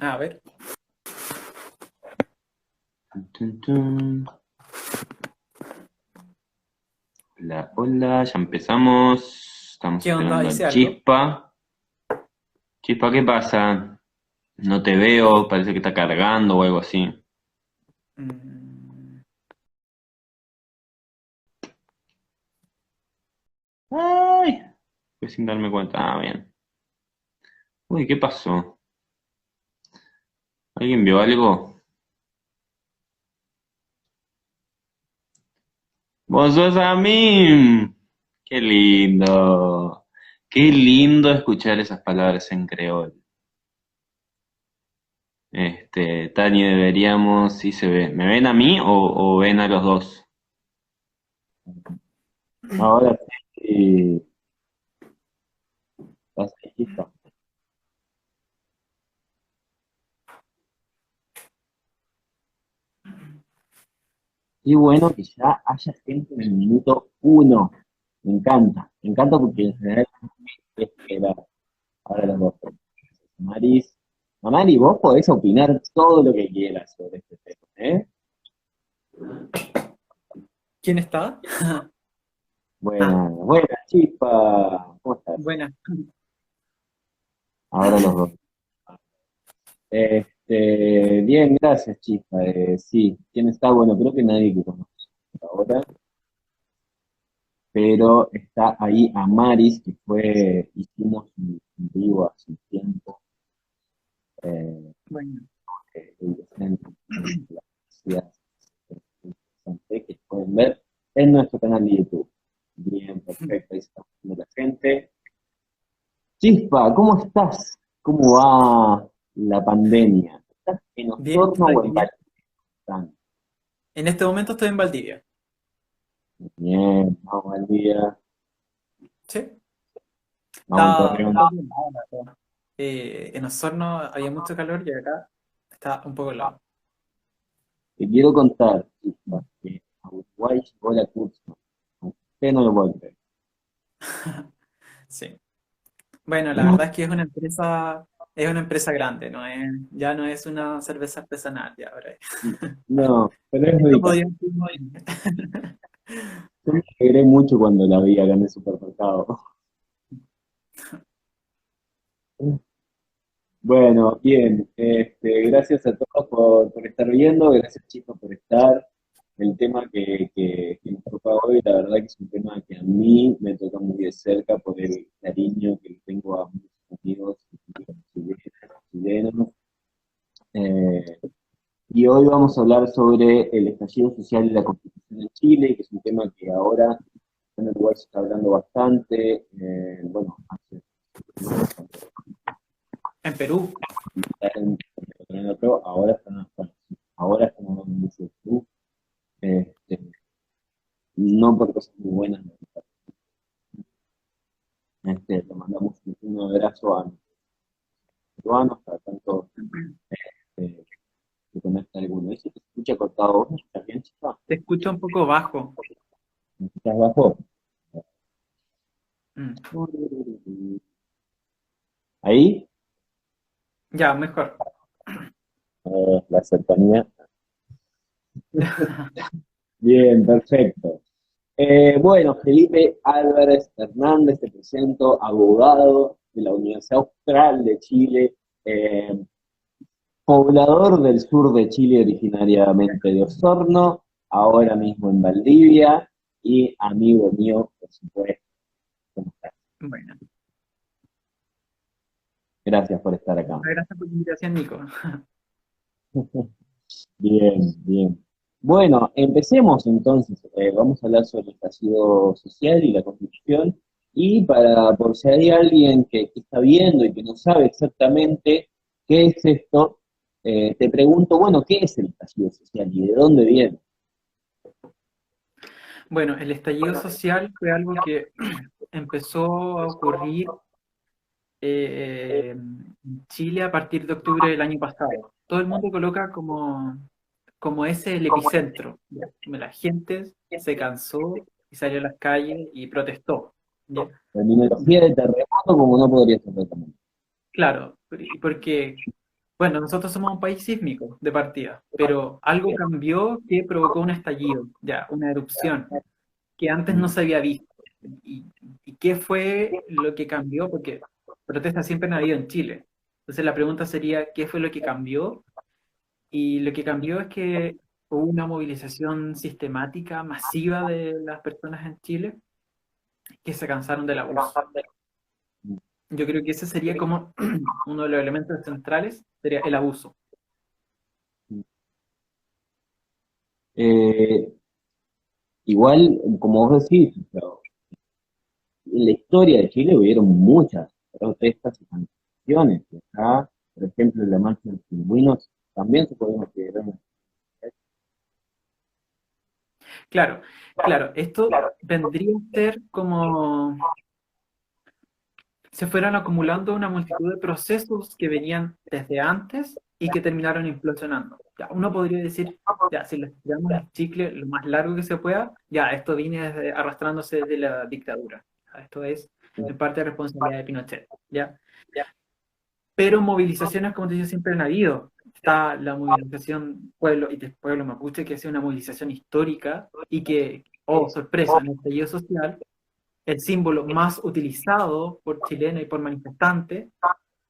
A ver. Tun, tun. Hola, hola, ya empezamos. Estamos ¿Qué onda? esperando ¿Hice al algo? Chispa. Chispa, ¿qué pasa? No te veo, parece que está cargando o algo así. Mm, Ay, fue sin darme cuenta. Ah, bien. Uy, ¿qué pasó? ¿Alguien vio algo? ¡Vos sos a mí! ¡Qué lindo! Qué lindo escuchar esas palabras en creol. Tani, deberíamos, sí se ve. ¿Me ven a mí o ven a los dos? Ahora sí, estás listo. Qué bueno que ya haya gente en el minuto uno. Me encanta porque en general es esperar. Ahora los dos. Maris, Mari, vos podés opinar todo lo que quieras sobre este tema, ¿eh? ¿Quién está? Ah, Buenas, buenas, chispa. ¿Cómo estás? buena. Ahora los dos. Bien, gracias, chispa. Sí, ¿quién está? Bueno, creo que nadie que conozco ahora, pero está ahí Amaris, que hicimos un vivo hace un tiempo, eh, Bueno. ella está en la universidad interesante, que pueden ver en nuestro canal de YouTube. Bien, perfecto, ahí está viendo la gente. Chispa, ¿cómo estás? ¿Cómo va la pandemia? ¿Estás en Bien, Osorno estoy o en bien. Pakistán? En este momento estoy en Valdivia. Bien, vamos al día, Sí. vamos en Está un Torreón. poco helado acá. En Osorno había mucho calor y acá está un poco helado. Te quiero contar, Chispa, que a Uruguay llegó la curva. Usted no lo puede creer. Sí. Bueno, la verdad es que es una empresa grande, ya no es una cerveza artesanal, ya ahora es. No, pero es Esto rica. podría ser muy bien. Yo me alegré mucho cuando la vi acá en el supermercado. Bueno, bien, gracias a todos por estar viendo, gracias chicos por estar. El tema que nos toca hoy, la verdad que es un tema que a mí me toca muy de cerca por el cariño que le tengo a muchos amigos chilenos. Eh, y hoy vamos a hablar sobre el estallido social y la constitución en Chile, que es un tema que ahora en Uruguay se está hablando bastante. Bueno, hace En Perú. en otro, ahora están hablando mucho de Perú, este, no por cosas muy buenas, no. Le mandamos un abrazo a los peruanos, cada tanto eh, se conecta alguno. ¿Eso te escucha cortado? ¿Vos me escuchás bien, chica? Te escucho un poco bajo. ¿Me escuchás bajo? Mm. Ahí, Ya, mejor. la cercanía. Bien, perfecto. Bueno, Felipe Álvarez Hernández, te presento, abogado de la Universidad Austral de Chile, eh, poblador del sur de Chile, originariamente de Osorno, ahora mismo en Valdivia, y amigo mío, por supuesto. ¿Cómo estás? Bueno, Gracias por estar acá. muchas gracias por la invitación, Nico. Bien, bien. Bueno, empecemos entonces. Vamos a hablar sobre el estallido social y la constitución. Y por si hay alguien que está viendo y que no sabe exactamente qué es esto, te pregunto, bueno, ¿qué es el estallido social y de dónde viene? Bueno, el estallido social fue algo que empezó a ocurrir en Chile a partir de octubre del año pasado. Todo el mundo coloca como ese el epicentro, ¿ya? La gente se cansó y salió a las calles y protestó, ¿ya? Terminología de terremoto como no podría ser otra manera. Claro, porque Bueno, nosotros somos un país sísmico de partida, pero algo cambió que provocó un estallido, ya, una erupción, que antes no Mm, se había visto. ¿Y, y qué fue lo que cambió? Porque protestas siempre han habido en Chile. Entonces la pregunta sería, ¿qué fue lo que cambió? Y lo que cambió es que hubo una movilización sistemática, masiva de las personas en Chile que se cansaron del abuso. mm. Yo creo que ese sería como uno de los elementos centrales, sería el abuso. Eh, igual, como vos decís, pero en la historia de Chile hubieron muchas protestas y manifestaciones. Y acá, por ejemplo, en la marcha de los pingüinos también se podemos considerar una. Claro, claro, esto vendría a ser como se fueron acumulando una multitud de procesos que venían desde antes y que terminaron implosionando. Ya, uno podría decir, ya, si le tiramos el chicle lo más largo que se pueda, ya, esto viene arrastrándose desde la dictadura. Ya, esto es en parte responsabilidad de Pinochet, ¿ya? Pero movilizaciones, como te digo, siempre han habido. Está la movilización pueblo y del pueblo mapuche, que ha sido una movilización histórica y que, oh, sorpresa, en el estallido social, el símbolo más utilizado por chilenos y por manifestantes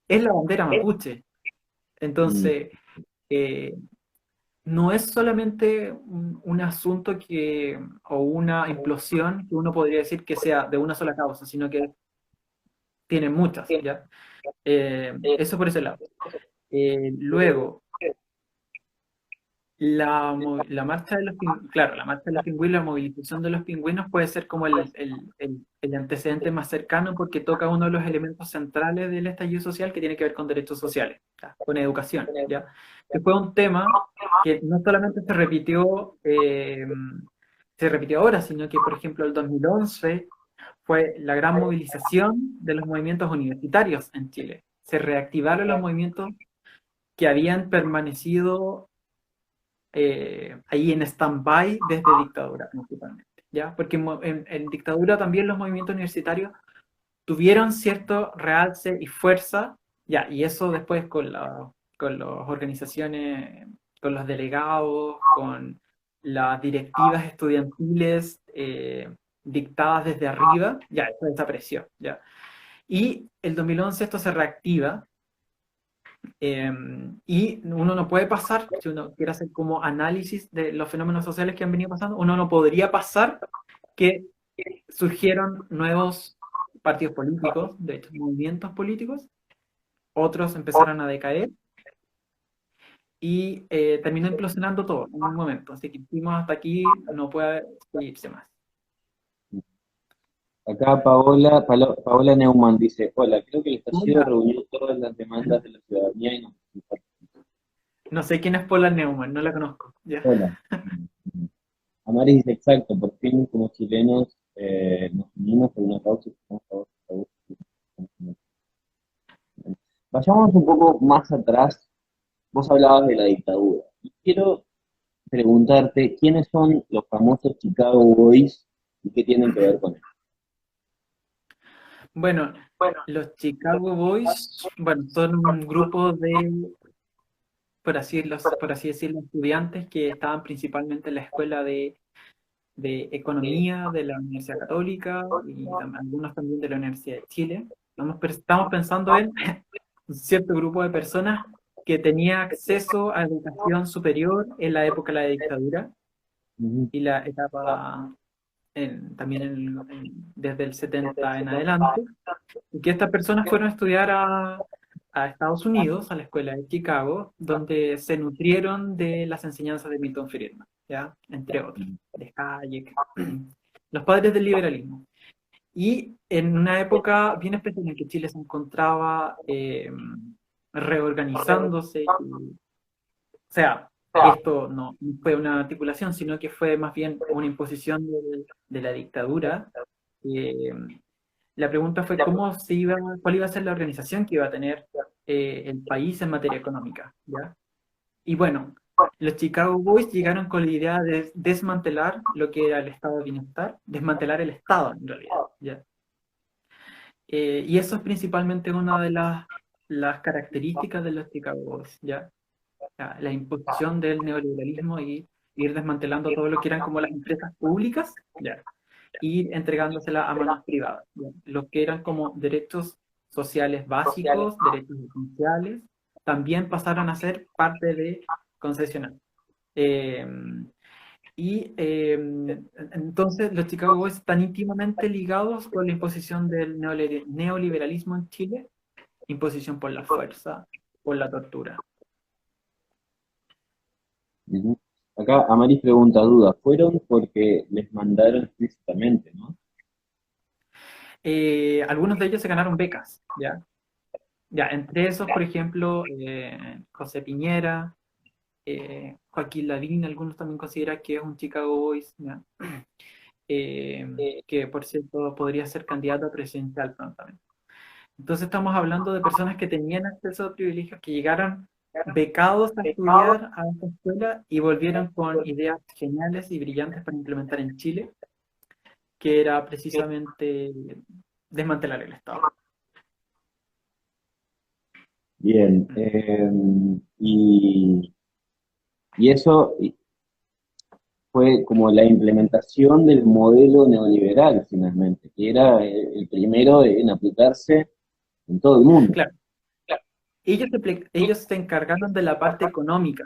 es la bandera mapuche. Mm, Entonces, eh, no es solamente un asunto o una implosión que uno podría decir que sea de una sola causa, sino que tiene muchas, ¿ya? Eso por ese lado. Luego, la marcha de los pingüinos, claro, la marcha de los pingüinos, la movilización de los pingüinos puede ser como el antecedente más cercano porque toca uno de los elementos centrales del estallido social que tiene que ver con derechos sociales, ¿ya? Con educación, ¿ya? Que fue un tema que no solamente se repitió ahora, sino que, por ejemplo, el 2011 fue la gran movilización de los movimientos universitarios en Chile. Se reactivaron los movimientos que habían permanecido ahí en stand-by desde dictadura principalmente, ¿ya? Porque en dictadura también los movimientos universitarios tuvieron cierto realce y fuerza, ya, y eso después con las organizaciones, con los delegados, con las directivas estudiantiles dictadas desde arriba, ya, eso desapareció, ya. Y el 2011 esto se reactiva eh, y uno no puede pasar, si uno quiere hacer como análisis de los fenómenos sociales que han venido pasando, uno no podría pasar que surgieron nuevos partidos políticos, de hecho, movimientos políticos, otros empezaron a decaer y terminó implosionando todo en un momento. Así que hicimos hasta aquí, no puede seguirse más. acá Paola Neumann dice, hola, creo que el estallido Hola. reunió todas las demandas de la ciudadanía y nos hizo. No sé quién es Paula Neumann, no la conozco. Ya. Hola. Amaris dice, exacto, por fin como chilenos nos unimos por una causa y estamos a favor de la causa. Vayamos un poco más atrás. Vos hablabas de la dictadura. Y quiero preguntarte, ¿quiénes son los famosos Chicago Boys y qué tienen que ver con eso? Bueno, los Chicago Boys, bueno, son un grupo de, por así decirlo, estudiantes que estaban principalmente en la escuela de economía de la Universidad Católica y algunos también de la Universidad de Chile. Estamos pensando en un cierto grupo de personas que tenía acceso a educación superior en la época de la dictadura Ujú, y la etapa también desde el 70 en adelante, y que estas personas fueron a estudiar a Estados Unidos, a la escuela de Chicago, donde se nutrieron de las enseñanzas de Milton Friedman, ¿ya? Entre otros, ujú, de Hayek, los padres del liberalismo. Y en una época bien especial en que Chile se encontraba reorganizándose, o sea, esto no fue una articulación, sino que fue más bien una imposición de la dictadura. eh, la pregunta fue cuál iba a ser la organización que iba a tener el país en materia económica, ¿ya? Y bueno, los Chicago Boys llegaron con la idea de desmantelar lo que era el estado de bienestar, desmantelar el Estado en realidad, ¿ya? Y eso es principalmente una de las las características de los Chicago Boys, ¿ya? La imposición del neoliberalismo y ir desmantelando todo lo que eran como las empresas públicas, ¿ya? Ir entregándoselas a manos privadas, ¿ya? Lo que eran como derechos sociales básicos, derechos esenciales, también pasaron a ser parte de concesionar. Eh, entonces los Chicago Boys están íntimamente ligados con la imposición del neoliberalismo en Chile, imposición por la fuerza, por la tortura. Ujú. Acá Amaris pregunta duda, fueron porque les mandaron explícitamente, ¿no? Algunos de ellos se ganaron becas, ¿ya? Ya, entre esos, por ejemplo, José Piñera, Joaquín Lavín, algunos también consideran que es un Chicago Boys, ¿ya? Eh, que por cierto podría ser candidato a presidencial prontamente. Entonces estamos hablando de personas que tenían acceso a privilegios, que llegaron becados a estudiar a esta escuela y volvieron con ideas geniales y brillantes para implementar en Chile, que era precisamente desmantelar el Estado. Bien, y eso fue como la implementación del modelo neoliberal finalmente, que era el primero en aplicarse en todo el mundo. Claro, ellos se encargaron de la parte económica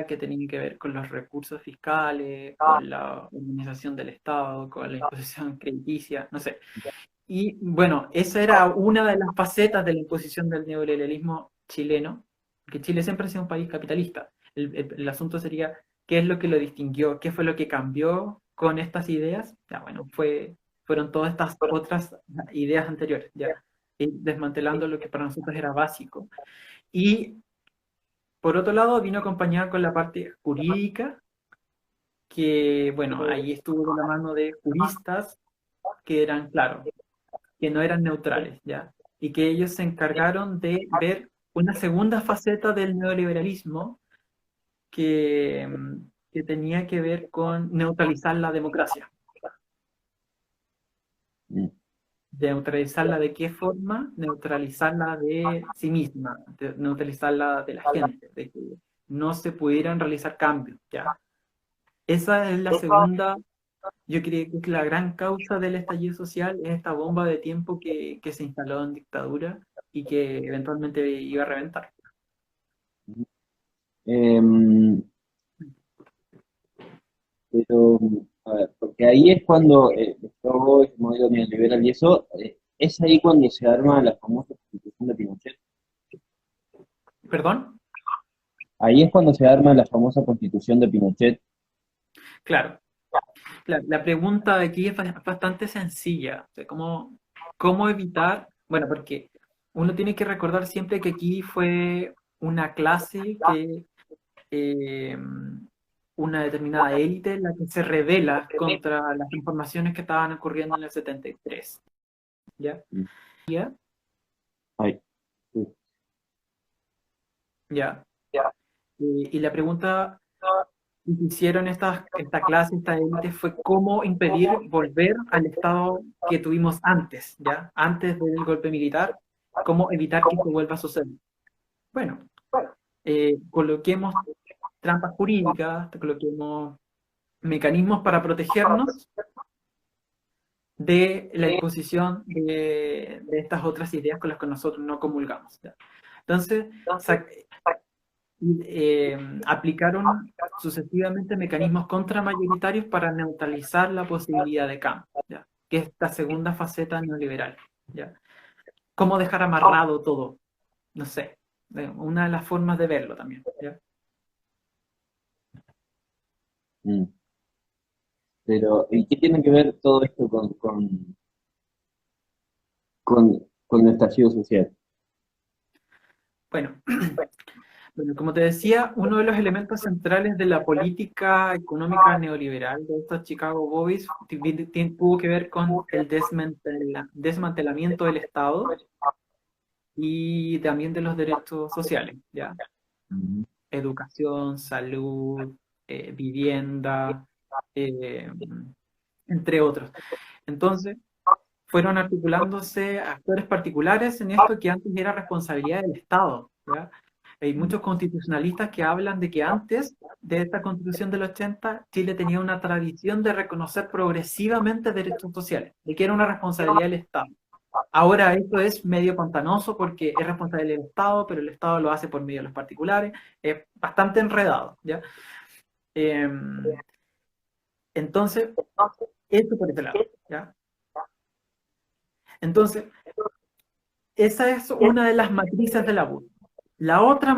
que tenía que ver con los recursos fiscales, con la organización del Estado, con la imposición crediticia, no sé. Y bueno, esa era una de las facetas de la imposición del neoliberalismo chileno, que Chile siempre ha sido un país capitalista. El asunto sería, ¿qué es lo que lo distinguió? ¿Qué fue lo que cambió con estas ideas? Ya, bueno, fueron todas estas otras ideas anteriores, ya, y desmantelando lo que para nosotros era básico. Y por otro lado, vino acompañada con la parte jurídica, que bueno, ahí estuvo de la mano de juristas que eran, claro, que no eran neutrales, ¿ya? Y que ellos se encargaron de ver una segunda faceta del neoliberalismo que, que tenía que ver con neutralizar la democracia. Mm. ¿Neutralizarla de qué forma? Neutralizarla de sí misma, neutralizarla de la gente, de que no se pudieran realizar cambios, ¿ya? Esa es la segunda. Yo creo que la gran causa del estallido social es esta bomba de tiempo que se instaló en dictadura y que eventualmente iba a reventar. Em, pero, a ver, porque ahí es cuando todo ese modelo neoliberal y eso, es ahí cuando se arma la famosa constitución de Pinochet. ¿Perdón? Ahí es cuando se arma la famosa constitución de Pinochet. Claro. La pregunta aquí es bastante sencilla. O sea, ¿cómo evitar? Bueno, porque uno tiene que recordar siempre que aquí fue una clase que eh, una determinada élite la que se revela contra las informaciones que estaban ocurriendo en el 73. ¿Ya? Mm. ¿Ya? Ay, sí. ¿Ya? Y la pregunta que hicieron esta clase, esta élite, fue cómo impedir volver al estado que tuvimos antes, ¿ya? Antes del golpe militar, cómo evitar que esto vuelva a suceder. Bueno, coloquemos trampas jurídicas, coloquemos mecanismos para protegernos de la imposición de estas otras ideas con las que nosotros no comulgamos, ¿ya? Entonces, aplicaron sucesivamente mecanismos contramayoritarios para neutralizar la posibilidad de cambio, ¿ya? Que es esta segunda faceta neoliberal, ¿ya? ¿Cómo dejar amarrado todo? No sé, una de las formas de verlo también, ¿ya? Mm. Pero, ¿y qué tiene que ver todo esto con el estallido social? Bueno, bueno, como te decía, uno de los elementos centrales de la política económica neoliberal de estos Chicago Boys tuvo que ver con el desmantelamiento del Estado y también de los derechos sociales, ¿ya? Mm. Educación, salud, vivienda, eh, entre otros. Entonces, fueron articulándose actores particulares en esto que antes era responsabilidad del Estado, ¿ya? Hay muchos constitucionalistas que hablan de que antes de esta Constitución del 80, Chile tenía una tradición de reconocer progresivamente derechos sociales, de que era una responsabilidad del Estado. Ahora esto es medio pantanoso porque es responsabilidad del Estado, pero el Estado lo hace por medio de los particulares, es bastante enredado, ¿ya? Eh, entonces, esto por este lado, ¿ya? Entonces, esa es una de las matrices del abuso. La otra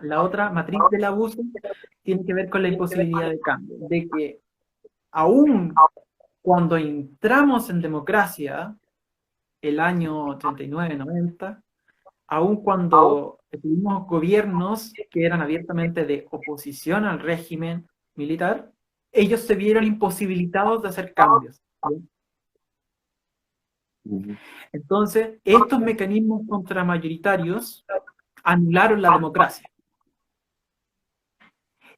la otra matriz del abuso tiene que ver con la imposibilidad de cambio, de que aún cuando entramos en democracia, el año 89-90, aun cuando tuvimos gobiernos que eran abiertamente de oposición al régimen militar, ellos se vieron imposibilitados de hacer cambios, ¿sí? Entonces, estos mecanismos contramayoritarios anularon la democracia.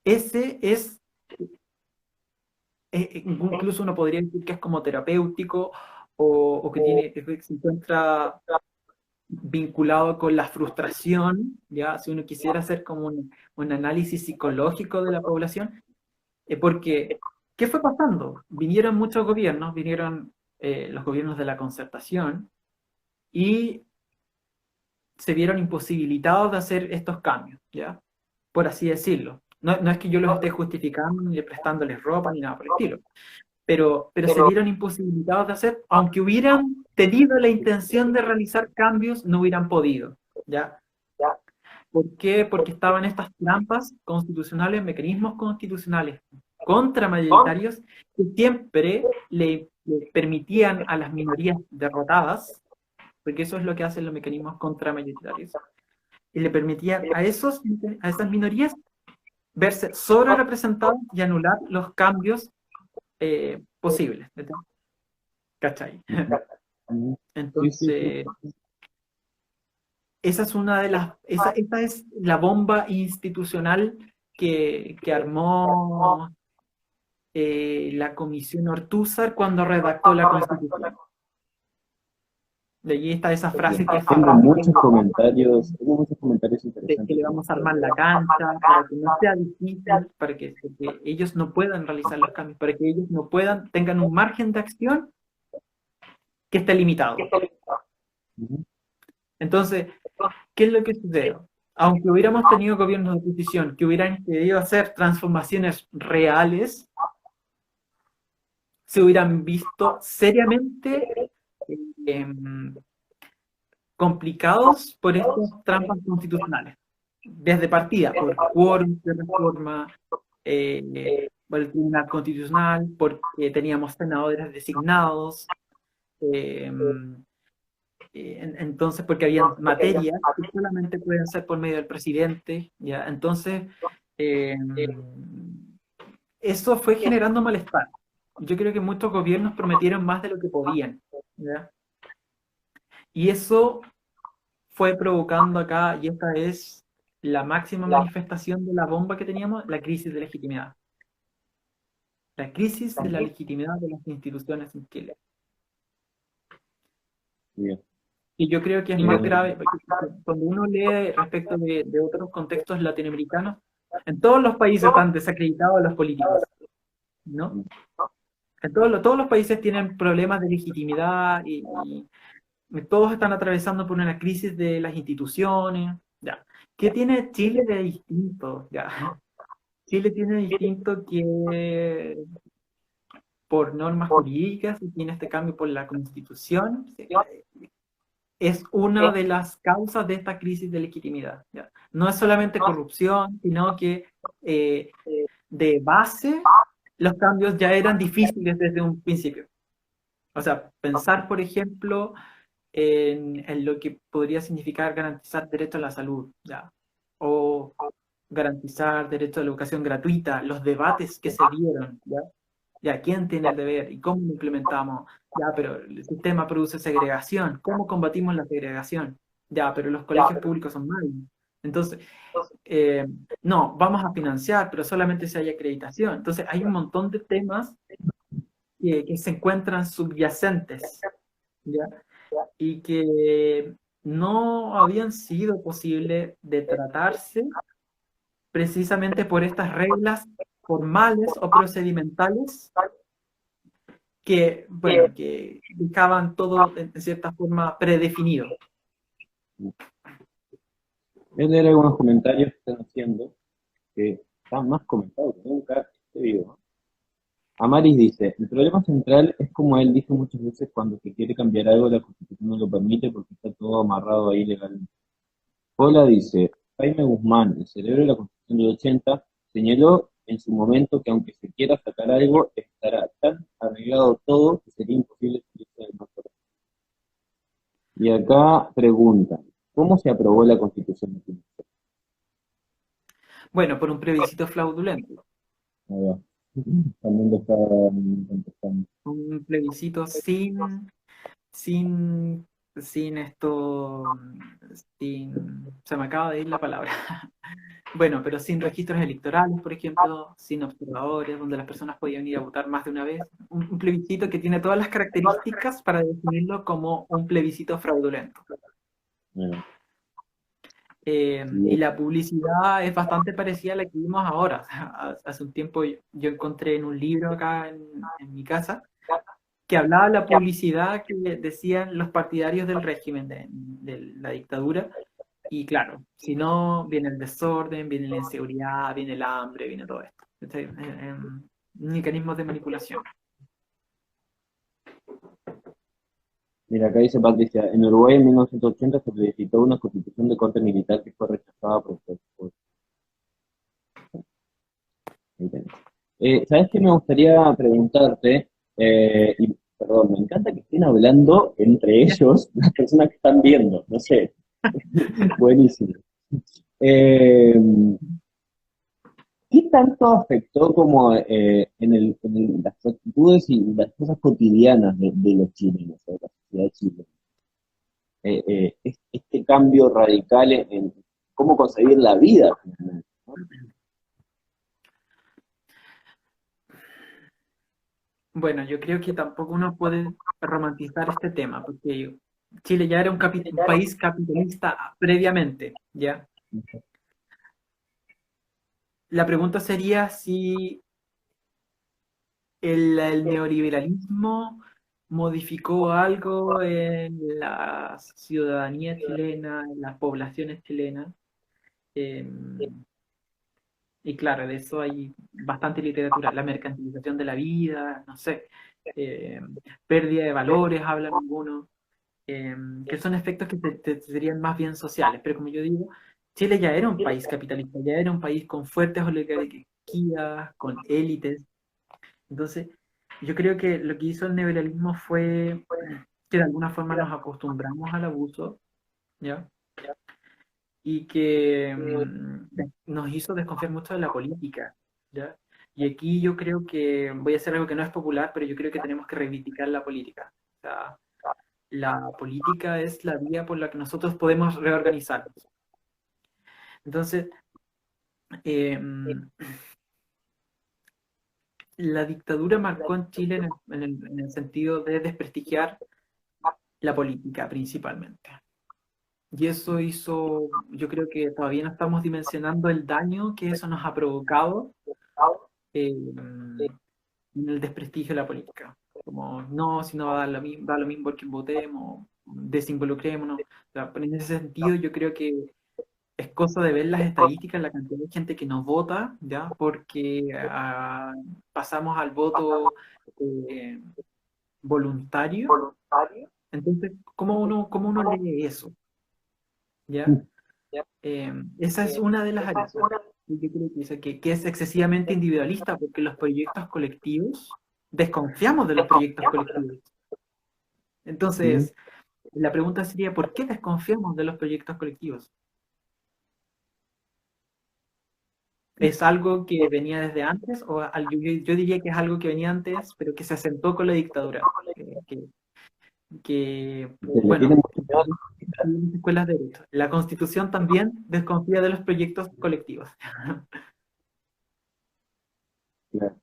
Ese es, incluso uno podría decir que es como terapéutico o que se encuentra vinculado con la frustración, ¿ya? Si uno quisiera hacer como un análisis psicológico de la población, porque, ¿qué fue pasando? Vinieron muchos gobiernos, vinieron los gobiernos de la concertación y se vieron imposibilitados de hacer estos cambios, ¿ya? Por así decirlo. No es que yo los esté justificando ni prestándoles ropa ni nada por el estilo, pero se vieron imposibilitados de hacer, aunque hubieran tenido la intención de realizar cambios, no hubieran podido, ¿ya? ¿Por qué? Porque estaban estas trampas constitucionales, mecanismos constitucionales contramayoritarios que siempre le permitían a las minorías derrotadas, porque eso es lo que hacen los mecanismos contramayoritarios, y le permitían a esas minorías verse sobre representadas y anular los cambios posibles. ¿Cachai? Sí, sí, sí. Entonces, esa es una de esa es la bomba institucional que armó la Comisión Ortúzar cuando redactó la Constitución. De allí está esa frase que es famosísima, Tengo muchos comentarios de que interesantes le en vamos a esto. armar la cancha, para que no sea difícil, para que ellos no puedan realizar los cambios, para que ellos no puedan, tengan un margen de acción que esté limitado. Ujú. Entonces, ¿qué es lo que sucede? Aunque hubiéramos tenido gobiernos de oposición que hubieran querido hacer transformaciones reales, se hubieran visto seriamente eh, complicados por estas trampas constitucionales. Desde partida, por quórum de reforma, por el Tribunal Constitucional, porque teníamos senadores designados, eh, entonces porque habían materias que solamente pueden ser por medio del presidente, ¿ya? Entonces, eh, eso fue generando malestar. Yo creo que muchos gobiernos prometieron más de lo que podían, ¿ya? Y eso fue provocando acá, y esta es la máxima manifestación de la bomba que teníamos, la crisis de legitimidad. La crisis de la legitimidad de las instituciones en Chile. Bien. Y yo creo que es más grave, porque cuando uno lee respecto de otros contextos latinoamericanos, en todos los países están desacreditados los políticos, ¿no? En todos los países tienen problemas de legitimidad y todos están atravesando por una crisis de las instituciones, ¿ya? ¿Qué tiene Chile de distinto? ¿Ya? Chile tiene distinto que por normas jurídicas y tiene este cambio por la Constitución. Es una de las causas de esta crisis de legitimidad, ¿ya? No es solamente corrupción, sino que de base los cambios ya eran difíciles desde un principio. O sea, pensar, por ejemplo, en lo que podría significar garantizar derecho a la salud, ¿ya? O garantizar derecho a la educación gratuita, los debates que se dieron, ¿ya? Ya, ¿quién tiene el deber y cómo lo implementamos? Ya, pero el sistema produce segregación, ¿cómo combatimos la segregación? Ya, pero los colegios públicos son malos. Entonces, eh, no, vamos a financiar, pero solamente si hay acreditación. Entonces, hay un montón de temas que se encuentran subyacentes, ¿ya? Y que no habían sido posible de tratarse precisamente por estas reglas formales o procedimentales que, bueno, que dejaban todo en cierta forma predefinido. Voy a leer algunos comentarios que están haciendo, que están más comentados que nunca este video. Amaris dice, el problema central es como él dice muchas veces cuando se quiere cambiar algo, la Constitución no lo permite porque está todo amarrado ahí legalmente. Paula dice, Jaime Guzmán, el cerebro de la Constitución del 80, señaló en su momento que aunque se quiera sacar algo, estará tan arreglado todo que sería imposible salirse del marco. Y acá preguntan, ¿cómo se aprobó la Constitución de Pinochet? Bueno, por un plebiscito fraudulento. Ahí va. También lo está contestando. Un plebiscito sin, sin esto, se me acaba de ir la palabra. Bueno, pero sin registros electorales, por ejemplo, sin observadores, donde las personas podían ir a votar más de una vez. Un plebiscito que tiene todas las características para definirlo como un plebiscito fraudulento. Bueno, Y la publicidad es bastante parecida a la que vimos ahora. Hace un tiempo yo encontré en un libro acá en mi casa que hablaba de la publicidad que decían los partidarios del régimen, de la dictadura. Y claro, si no, viene el desorden, viene la inseguridad, viene el hambre, viene todo esto. Mecanismos de manipulación. mira, acá dice Patricia, en Uruguay en 1980 se plebiscitó una constitución de corte militar que fue rechazada por. ¿Sabes qué me gustaría preguntarte? Y, perdón, me encanta que estén hablando entre ellos las personas que están viendo, no sé, buenísimo. Eh, ¿Qué tanto afectó como las actitudes y las cosas cotidianas de los chilenos, de la sociedad chilena? Este cambio radical en cómo concebir la vida, finalmente, ¿no? Bueno, yo creo que tampoco uno puede romantizar este tema, porque Chile ya era un país capitalista previamente, ¿ya? La pregunta sería si el neoliberalismo modificó algo en la ciudadanía chilena, en las poblaciones chilenas. Eh, y claro, de eso hay bastante literatura. La mercantilización de la vida, no sé, eh, pérdida de valores, hablan algunos, que son efectos que serían más bien sociales. Pero como yo digo, Chile ya era un país capitalista, ya era un país con fuertes oligarquías, con élites. Entonces, yo creo que lo que hizo el neoliberalismo fue que de alguna forma nos acostumbramos al abuso, ¿ya? Y que nos hizo desconfiar mucho de la política, ¿ya? Y aquí yo creo que voy a hacer algo que no es popular, pero yo creo que tenemos que reivindicar la política. O sea, la política es la vía por la que nosotros podemos reorganizarnos. Entonces, eh, la dictadura marcó en Chile en el sentido de desprestigiar la política principalmente. Y eso hizo, yo creo que todavía no estamos dimensionando el daño que eso nos ha provocado en el desprestigio de la política. Como, no, si no va a dar da lo mismo por quien votemos, desinvolucrémonos. O sea, pero en ese sentido yo creo que es cosa de ver las estadísticas, la cantidad de gente que nos vota, ¿ya? Porque pasamos al voto eh, voluntario. Entonces, cómo uno lee eso? ¿Ya? Esa es una de las aristas. Y yo creo que, que es excesivamente individualista porque los proyectos colectivos, desconfiamos de los proyectos colectivos. Entonces, la pregunta sería, ¿por qué desconfiamos de los proyectos colectivos? ¿Es algo que venía desde antes? O yo diría que es algo que venía antes, pero que se asentó con la dictadura. Se le tiene Bueno, mucho miedo. escuelas de derecho. La Constitución también desconfía de los proyectos colectivos. Claro.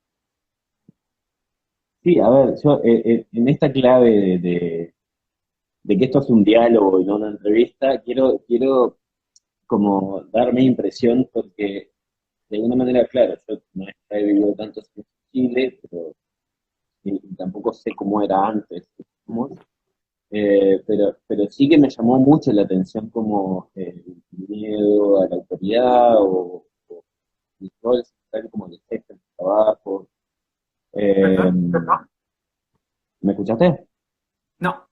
Sí, a ver, yo en esta clave de que esto es un diálogo y no una entrevista, quiero como dar mi impresión porque de alguna manera, claro, yo no he vivido tanto en Chile, pero y tampoco sé cómo era antes, digamos. Pero sí que me llamó mucho la atención como el miedo a la autoridad o el rol tal como el jefe en el trabajo. Eh, ¿Perdón? ¿Me escuchaste? No.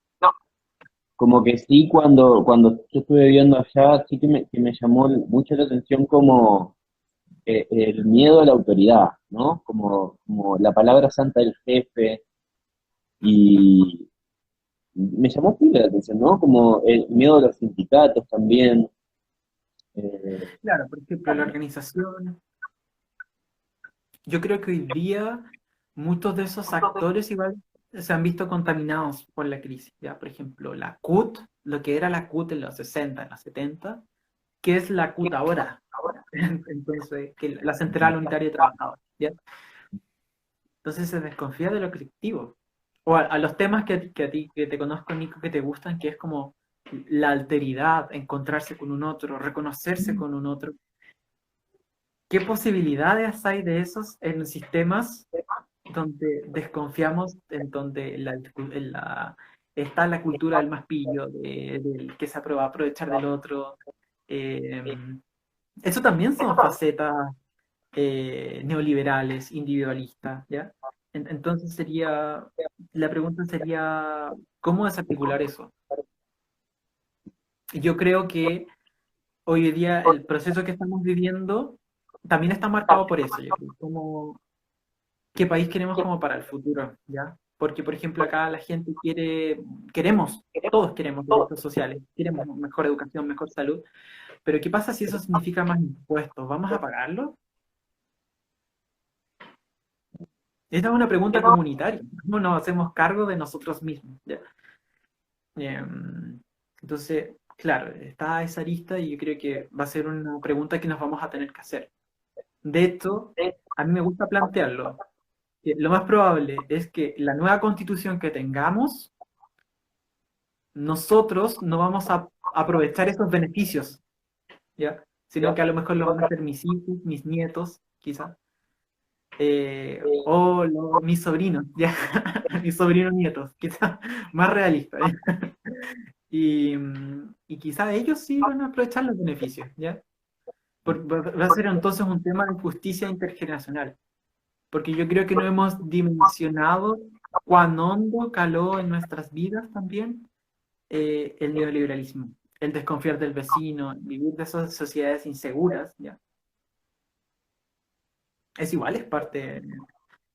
Como que sí, cuando yo estuve viviendo allá, sí que me llamó mucho la atención como el miedo a la autoridad, ¿no? Como la palabra santa del jefe, y me llamó mucho la atención, ¿no? Como el miedo a los sindicatos también. eh, Claro, por ejemplo, la organización. Yo creo que hoy día muchos de esos actores igual se han visto contaminados por la crisis. ¿Ya? Por ejemplo, la CUT, lo que era la CUT en los 60, en los 70, ¿qué es la CUT ahora? Entonces, que la Central Unitaria de Trabajadores. ¿Ya? Entonces se desconfía de lo colectivo. O a los temas que a ti, que te conozco, Nico, que te gustan, que es como la alteridad, encontrarse con un otro, reconocerse con un otro. ¿Qué posibilidades hay de esos en sistemas donde desconfiamos, en donde está la cultura del más pillo, del que se aprueba aprovechar del otro? Eh, Eso también son facetas neoliberales, individualistas, ¿ya? Entonces la pregunta sería, ¿cómo desarticular eso? Y yo creo que hoy en día el proceso que estamos viviendo también está marcado por eso, yo creo, como qué país queremos como para el futuro, ¿ya? Porque, por ejemplo, acá la gente todos queremos derechos sociales, queremos mejor educación, mejor salud, pero ¿qué pasa si eso significa más impuestos? ¿Vamos a pagarlo? Esta es una pregunta comunitaria, ¿cómo nos hacemos cargo de nosotros mismos? ¿Ya? Entonces, claro, está esa arista y yo creo que va a ser una pregunta que nos vamos a tener que hacer. De hecho, a mí me gusta plantearlo. Que lo más probable es que la nueva constitución que tengamos nosotros no vamos a aprovechar esos beneficios, ¿ya? Sino que a lo mejor lo van a hacer mis hijos, mis nietos, quizás, o mis sobrinos, ¿ya? Mis sobrinos nietos, quizás más realista, ¿ya? Y quizás ellos sí van a aprovechar los beneficios, ¿ya? Va a ser entonces un tema de justicia intergeneracional, porque yo creo que no hemos dimensionado cuán hondo caló en nuestras vidas también el neoliberalismo, el desconfiar del vecino, vivir de esas sociedades inseguras, ¿ya? Es igual, es parte,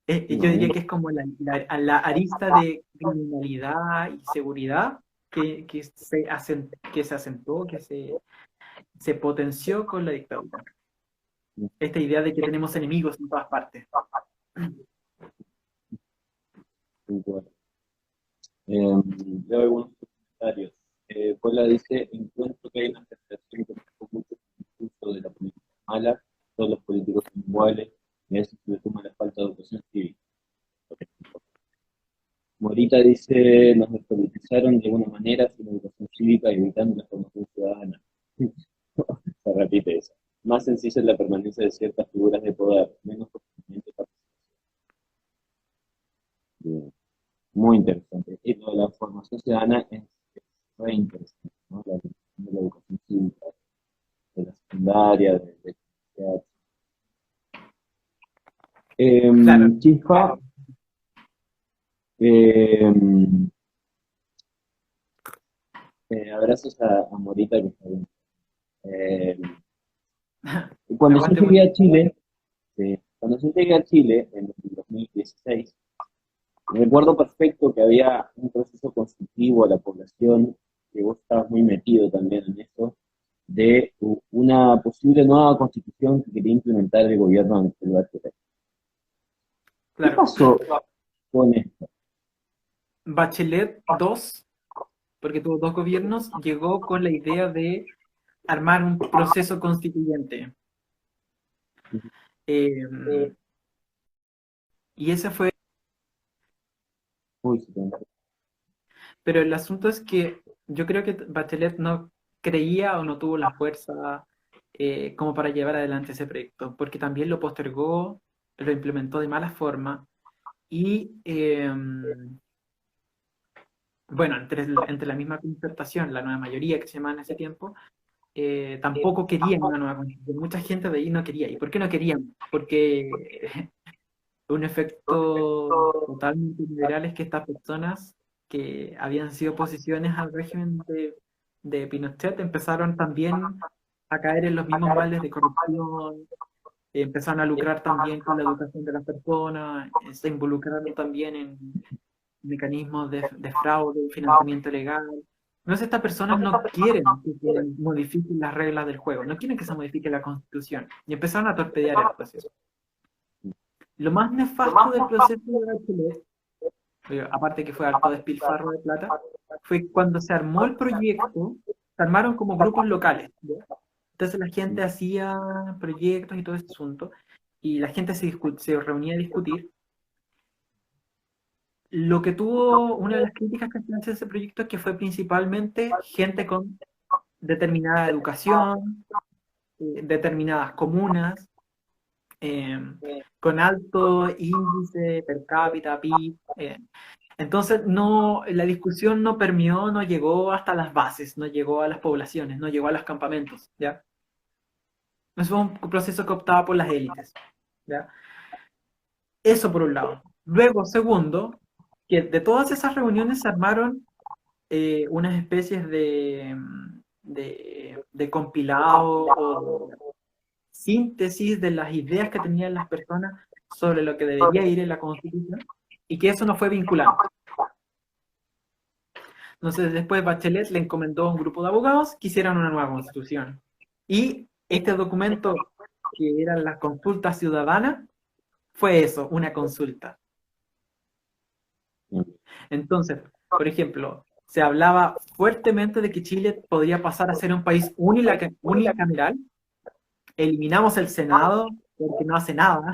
yo no, diría que es como la arista de criminalidad y seguridad que se acentuó, se potenció con la dictadura. Esta idea de que tenemos enemigos en todas partes. igual. Leo algunos comentarios. Pola dice, encuentro que hay una percepción que marcó mucho el discurso de la política mala, todos los políticos son iguales, y a eso se le suma la falta de educación cívica. Morita dice, nos despolitizaron de alguna manera sin educación cívica y evitando la formación ciudadana. Se repite eso. Más sencilla es la permanencia de ciertas figuras de poder, menos procedimiento de participación. Muy interesante. Y lo de la formación ciudadana es re interesante, ¿no? De la educación cívica, de la secundaria, de la Claro, Chispa, eh, abrazos a Morita que está bien. Eh, cuando yo aguante llegué Morita. a Chile, cuando yo llegué a Chile en el 2016, recuerdo perfecto que había un proceso constructivo a la población, que vos estabas muy metido también en eso, de una posible nueva constitución que quería implementar el gobierno de Michelle Bachelet. ¿Qué Claro. pasó con esto? Bachelet 2, porque tuvo dos gobiernos, llegó con la idea de armar un proceso constituyente. Eh, y ese fue Uy, sí, tengo- Pero el asunto es que yo creo que Bachelet no creía o no tuvo la fuerza como para llevar adelante ese proyecto, porque también lo postergó, lo implementó de mala forma y, bueno, entre la misma concertación, la nueva mayoría que se llamaba en ese tiempo, tampoco querían una nueva constitución. Mucha gente de ahí no quería. ¿Y por qué no querían? Porque un efecto totalmente liberal es que estas personas que habían sido oposiciones al régimen de Pinochet empezaron también a caer en los mismos males de corrupción, empezaron a lucrar también con la educación de las personas, se involucraron también en mecanismos de fraude, financiamiento ilegal. Entonces estas personas no quieren que se modifiquen las reglas del juego, no quieren que se modifique la constitución y empezaron a torpedear el proceso. Lo más nefasto del proceso de Bachelet, aparte que fue harto despilfarro de plata, fue cuando se armó el proyecto, se armaron como grupos locales, ¿ya? Entonces la gente hacía proyectos y todo ese asunto, y la gente se reunía a discutir. Lo que tuvo, una de las críticas que se hace a ese proyecto es que fue principalmente gente con determinada educación, determinadas comunas, eh, con alto índice per cápita, PIB. Entonces, no, la discusión no permeó, no llegó hasta las bases, no llegó a las poblaciones, no llegó a los campamentos, ¿ya? Eso fue un proceso que optaba por las élites, ¿ya? Eso por un lado. Luego, segundo, que de todas esas reuniones se armaron unas especies de compilado o síntesis de las ideas que tenían las personas sobre lo que debería ir en la Constitución y que eso no fue vinculante. Entonces después Bachelet le encomendó a un grupo de abogados que hicieran una nueva Constitución. Y este documento, que era la consulta ciudadana, fue eso, una consulta. Entonces, por ejemplo, se hablaba fuertemente de que Chile podría pasar a ser un país unicameral. Eliminamos el Senado porque no hace nada.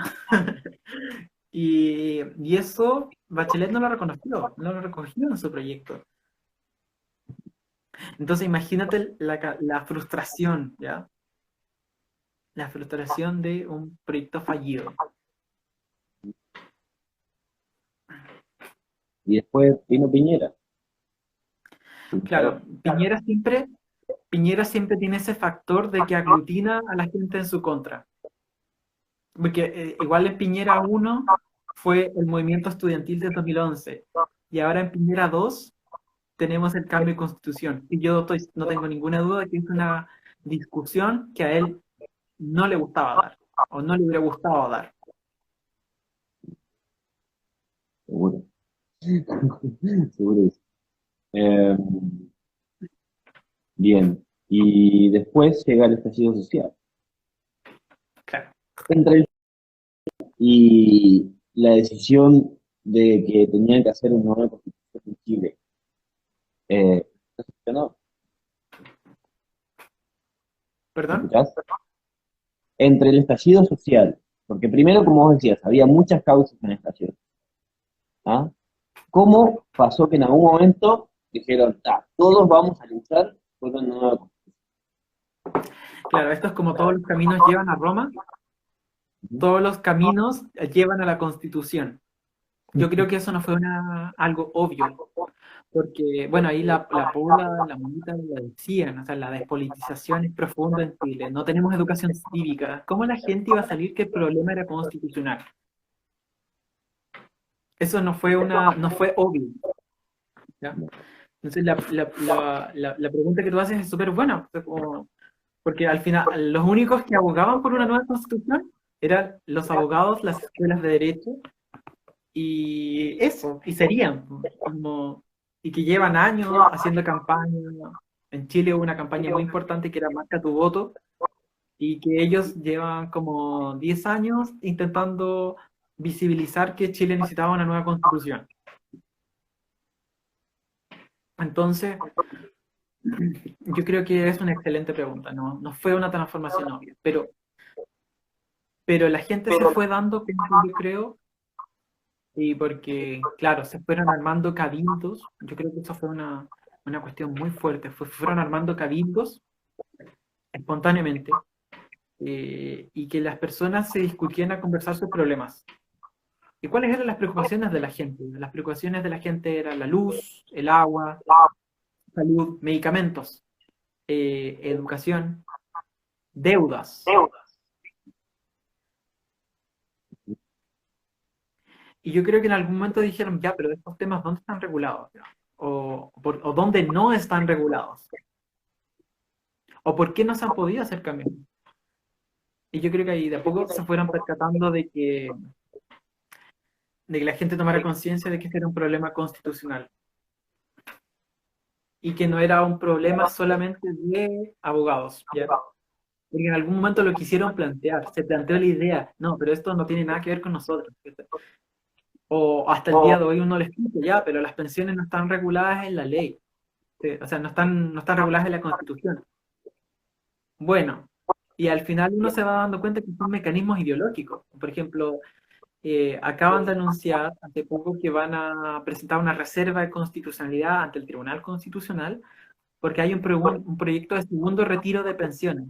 Y eso Bachelet no lo reconoció, no lo recogió en su proyecto. Entonces imagínate la frustración, ¿ya? La frustración de un proyecto fallido. Y después vino Piñera. Claro, Piñera siempre tiene ese factor de que aglutina a la gente en su contra. Porque igual en Piñera 1 fue el movimiento estudiantil de 2011 y ahora en Piñera 2 tenemos el cambio de constitución. Y no tengo ninguna duda de que es una discusión que a él no le gustaba dar o no le hubiera gustado dar. Seguro. Seguro que sí. Eh, bien. Y después llega el estallido social. Claro. Entre el y la decisión de que tenían que hacer una nueva constitución en Chile. Eh, ¿No? ¿Me ¿Perdón? escuchás? Entre el estallido social, porque primero, como vos decías, había muchas causas en el estallido. ¿Ah? ¿Cómo pasó que en algún momento dijeron, todos vamos a luchar por una nueva constitución? Claro, esto es como todos los caminos llevan a Roma, todos los caminos llevan a la Constitución. Yo creo que eso no fue algo obvio, porque, bueno, ahí la Paula, la Monita lo decían, o sea, la despolitización es profunda en Chile, no tenemos educación cívica. ¿Cómo la gente iba a salir que el problema era constitucional? Eso no fue obvio, ¿ya? Entonces la pregunta que tú haces es súper buena, o sea, porque al final los únicos que abogaban por una nueva constitución eran los abogados, las escuelas de derecho y eso, y serían, como, y que llevan años haciendo campaña. En Chile hubo una campaña muy importante que era Marca tu voto, y que ellos llevan como 10 años intentando visibilizar que Chile necesitaba una nueva constitución. Entonces, yo creo que es una excelente pregunta, no fue una transformación obvia, pero la gente se fue dando cuenta, yo creo, Y porque, claro, se fueron armando cabildos, yo creo que eso fue una cuestión muy fuerte, fueron armando cabildos espontáneamente y que las personas se discutían a conversar sus problemas. ¿Y cuáles eran las preocupaciones de la gente? Las preocupaciones de la gente eran la luz, el agua, salud, medicamentos, educación, deudas. Y yo creo que en algún momento dijeron, ya, pero estos temas, ¿dónde están regulados? O dónde no están regulados. ¿O por qué no se han podido hacer cambios? Y yo creo que ahí de a poco se fueron percatando de que la gente tomara conciencia de que este era un problema constitucional y que no era un problema solamente de abogados, ¿ya? Porque en algún momento lo quisieron plantear, se planteó la idea, no, pero esto no tiene nada que ver con nosotros. O hasta el día de hoy uno les dice, ya, pero las pensiones no están reguladas en la ley, o sea, no están reguladas en la Constitución. Bueno, y al final uno se va dando cuenta que son mecanismos ideológicos. Por ejemplo, acaban de anunciar hace poco que van a presentar una reserva de constitucionalidad ante el Tribunal Constitucional porque hay un proyecto de segundo retiro de pensiones.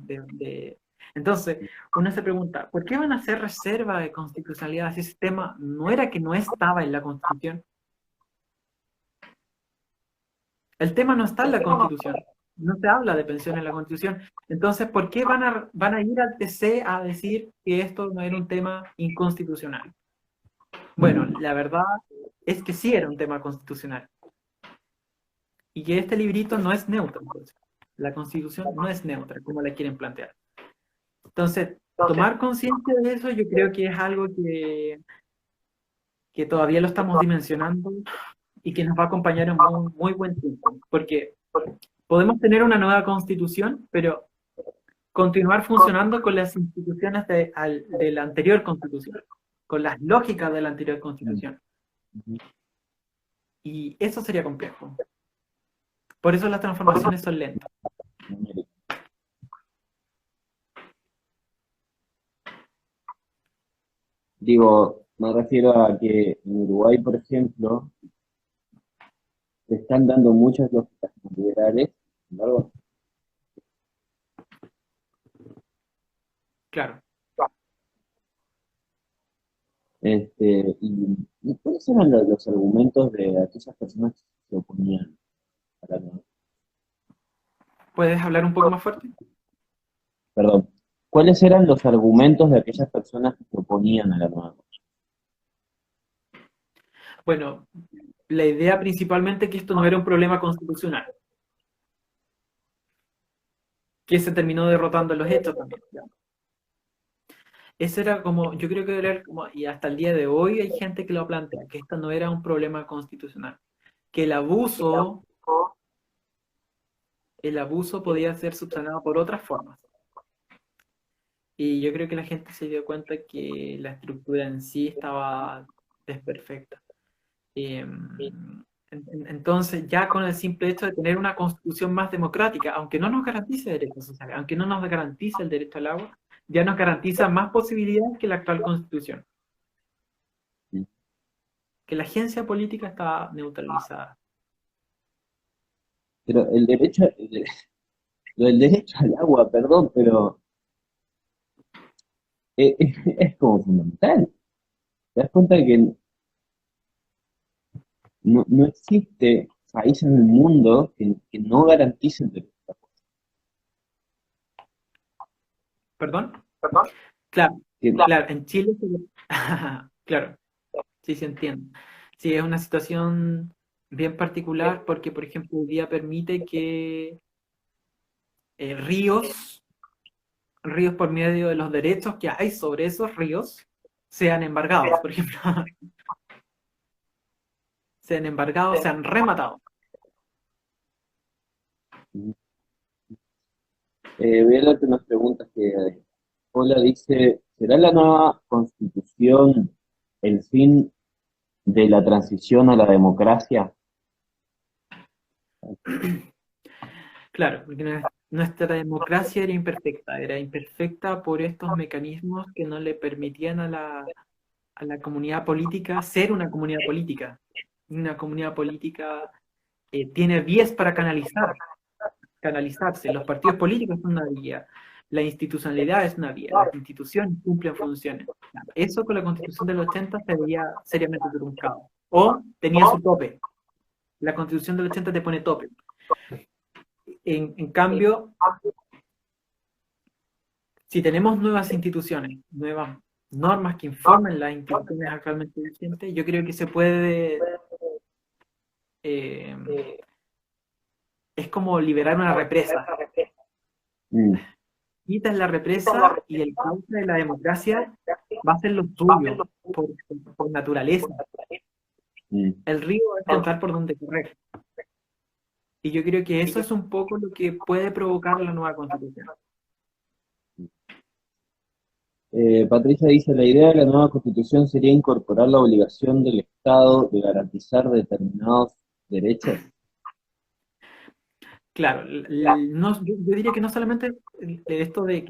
Entonces, uno se pregunta, ¿por qué van a hacer reserva de constitucionalidad si ese tema no era que no estaba en la Constitución? El tema no está en la Constitución. No se habla de pensiones en la Constitución. Entonces, ¿por qué van a ir al TC a decir que esto no era un tema inconstitucional? Bueno, la verdad es que sí era un tema constitucional. Y que este librito no es neutro. Entonces. La Constitución no es neutra, como la quieren plantear. Entonces, tomar conciencia de eso yo creo que es algo que todavía lo estamos dimensionando y que nos va a acompañar en un muy buen tiempo. Porque podemos tener una nueva constitución, pero continuar funcionando con las instituciones de la anterior constitución, con las lógicas de la anterior constitución. Y eso sería complejo. Por eso las transformaciones son lentas. Digo, me refiero a que en Uruguay, por ejemplo, se están dando muchas lógicas liberales, sin embargo, Claro. y ¿cuáles eran los argumentos de aquellas personas que se oponían a la nueva? ¿Puedes hablar un poco más fuerte? Perdón, ¿cuáles eran los argumentos de aquellas personas que se oponían a la nueva? Bueno, la idea principalmente es que esto no era un problema constitucional, que se terminó derrotando en los hechos también. ¿Ya? Ese era como, yo creo que era como, y hasta el día de hoy hay gente que lo plantea, que esto no era un problema constitucional, que el abuso podía ser subsanado por otras formas. Y yo creo que la gente se dio cuenta que la estructura en sí estaba desperfecta. Entonces, ya con el simple hecho de tener una constitución más democrática, aunque no nos garantice derechos sociales, aunque no nos garantice el derecho al agua, ya nos garantiza más posibilidades que la actual constitución. Que la agencia política está neutralizada. Pero lo del derecho al agua, perdón, pero es como fundamental. ¿Te das cuenta que no existe país en el mundo que no garantice el derecho al agua? ¿Perdón? Claro, Que- claro, en Chile, claro, sí se entiende. Sí, es una situación bien particular porque, por ejemplo, hoy día permite que ríos por medio de los derechos que hay sobre esos ríos sean embargados, por ejemplo, sean embargados, sean rematados. Voy a darte unas preguntas que Hola dice, ¿será la nueva constitución el fin de la transición a la democracia? Claro, porque nuestra democracia era imperfecta por estos mecanismos que no le permitían a la comunidad política ser una comunidad política. Una comunidad política tiene vías para canalizarse. Los partidos políticos son una vía, la institucionalidad es una vía, las instituciones cumplen funciones. Eso con la Constitución del 80 se veía seriamente truncado. O tenía su tope. La Constitución del 80 te pone tope. En cambio, si tenemos nuevas instituciones, nuevas normas que informen las instituciones actualmente vigentes, yo creo que se puede... es como liberar una represa. Mm. Quitas la represa y el cauce de la democracia va a ser lo tuyo, por naturaleza. Mm. El río va a encontrar por dónde correr. Y yo creo que eso es un poco lo que puede provocar la nueva constitución. Patricia dice, la idea de la nueva constitución sería incorporar la obligación del Estado de garantizar determinados derechos. Claro, yo diría que no solamente esto de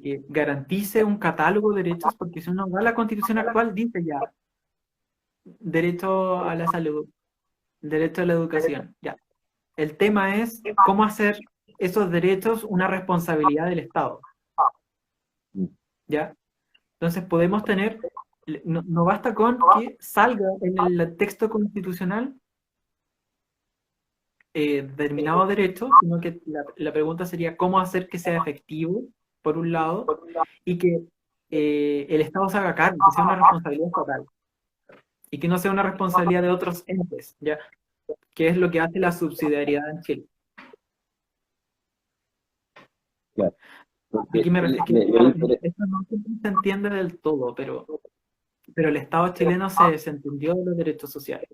que garantice un catálogo de derechos, porque si uno va a la constitución actual, dice ya, derecho a la salud, derecho a la educación, ya. El tema es cómo hacer esos derechos una responsabilidad del Estado, ¿ya? Entonces podemos tener, no basta con que salga en el texto constitucional determinado derecho, sino que la pregunta sería cómo hacer que sea efectivo, por un lado, y que el Estado se haga cargo, que sea una responsabilidad estatal, y que no sea una responsabilidad de otros entes, ¿ya? Que es lo que hace la subsidiariedad en Chile. Claro. Aquí esto no siempre se entiende del todo, pero el Estado chileno se desentendió de los derechos sociales.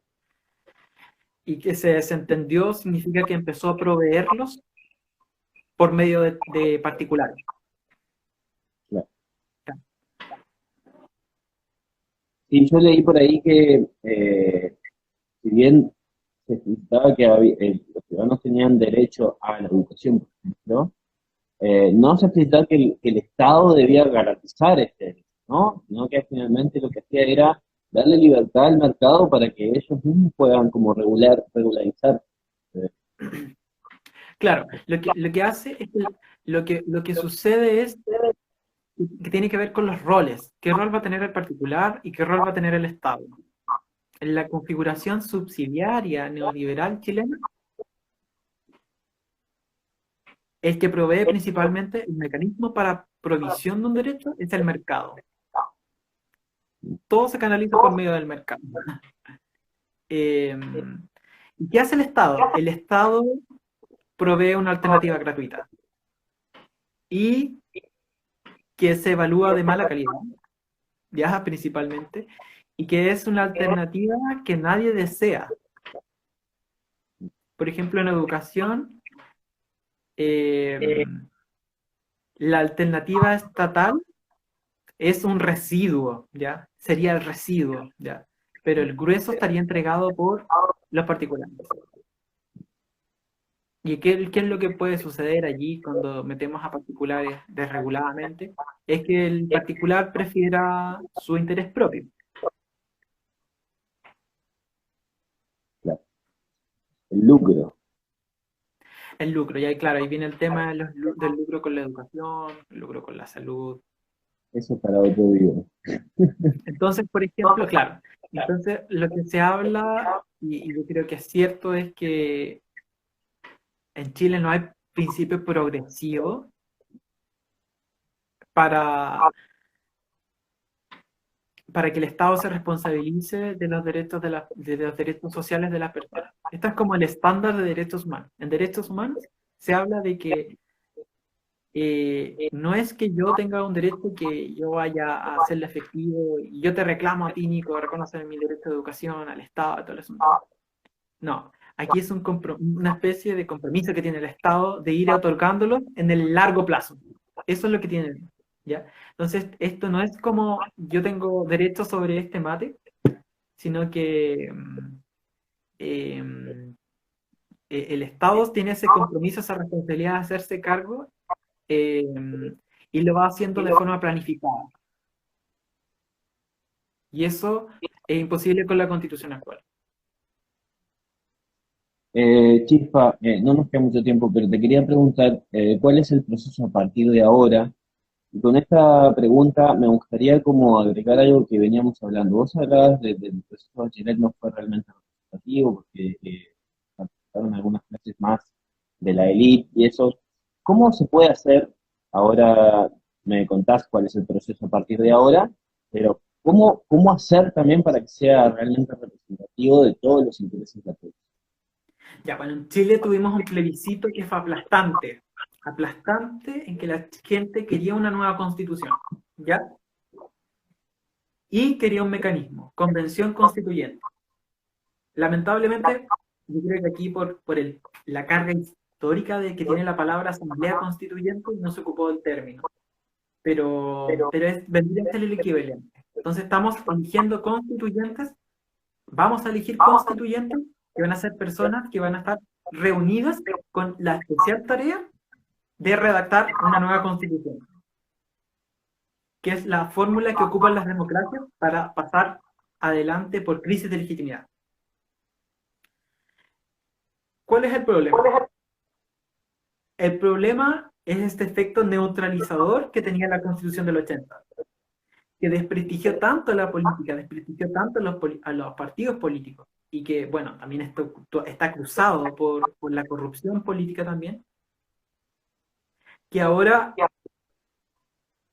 Y que se desentendió significa que empezó a proveerlos por medio de particulares. Claro. Sí, yo leí por ahí que si bien se explicitaba que los ciudadanos tenían derecho a la educación, por ejemplo, no se explicitaba que el Estado debía garantizar este derecho, ¿no? Sino que finalmente lo que hacía era darle libertad al mercado para que ellos mismos puedan como regularizar. Claro, lo que hace es que lo que sucede es que tiene que ver con los roles. ¿Qué rol va a tener el particular y qué rol va a tener el Estado? En la configuración subsidiaria neoliberal chilena, el que provee principalmente el mecanismo para provisión de un derecho es el mercado. Todo se canaliza por medio del mercado. ¿Y qué hace el Estado? El Estado provee una alternativa gratuita y que se evalúa de mala calidad, ya principalmente, y que es una alternativa que nadie desea. Por ejemplo, en educación, la alternativa estatal es un residuo, ¿ya? Sería el residuo, ¿ya? Pero el grueso estaría entregado por los particulares. ¿Y qué es lo que puede suceder allí cuando metemos a particulares desreguladamente? Es que el particular prefiera su interés propio. Claro. El lucro. El lucro, y ahí, claro, ahí viene el tema del lucro con la educación, el lucro con la salud. Eso es para otro día. Entonces, por ejemplo, claro, entonces lo que se habla, y yo creo que es cierto, es que en Chile no hay principio progresivo para que el Estado se responsabilice de los derechos de los derechos sociales de las personas. Esto es como el estándar de derechos humanos. En derechos humanos se habla de que no es que yo tenga un derecho que yo vaya a hacerle efectivo y yo te reclamo a ti, Nico, reconocer mi derecho de educación, al Estado, todo eso. No, aquí es una especie de compromiso que tiene el Estado de ir otorgándolo en el largo plazo. Eso es lo que tiene, ¿ya? Entonces, esto no es como yo tengo derecho sobre este mate, sino que el Estado tiene ese compromiso, esa responsabilidad de hacerse cargo y lo va haciendo de forma planificada. Y eso es imposible con la Constitución actual. Chispa, no nos queda mucho tiempo, pero te quería preguntar, ¿cuál es el proceso a partir de ahora? Y con esta pregunta me gustaría como agregar algo que veníamos hablando. Vos hablabas del proceso de Bachelet no fue realmente representativo porque participaron algunas clases más de la élite y eso. ¿Cómo se puede hacer? Ahora me contás cuál es el proceso a partir de ahora, pero ¿cómo hacer también para que sea realmente representativo de todos los intereses de la población? Ya, bueno, en Chile tuvimos un plebiscito que fue aplastante. Aplastante en que la gente quería una nueva constitución, ¿ya? Y quería un mecanismo, convención constituyente. Lamentablemente, yo creo que aquí la carga histórica de que tiene la palabra asamblea constituyente no se ocupó del término, pero vendría a ser el equivalente. Entonces estamos eligiendo constituyentes, vamos a elegir constituyentes que van a ser personas que van a estar reunidas con la especial tarea de redactar una nueva constitución, que es la fórmula que ocupan las democracias para pasar adelante por crisis de legitimidad. ¿Cuál es el problema? El problema es este efecto neutralizador que tenía la Constitución del 80, que desprestigió tanto la política, desprestigió tanto a los partidos políticos, y que, bueno, también esto está cruzado por la corrupción política también, que ahora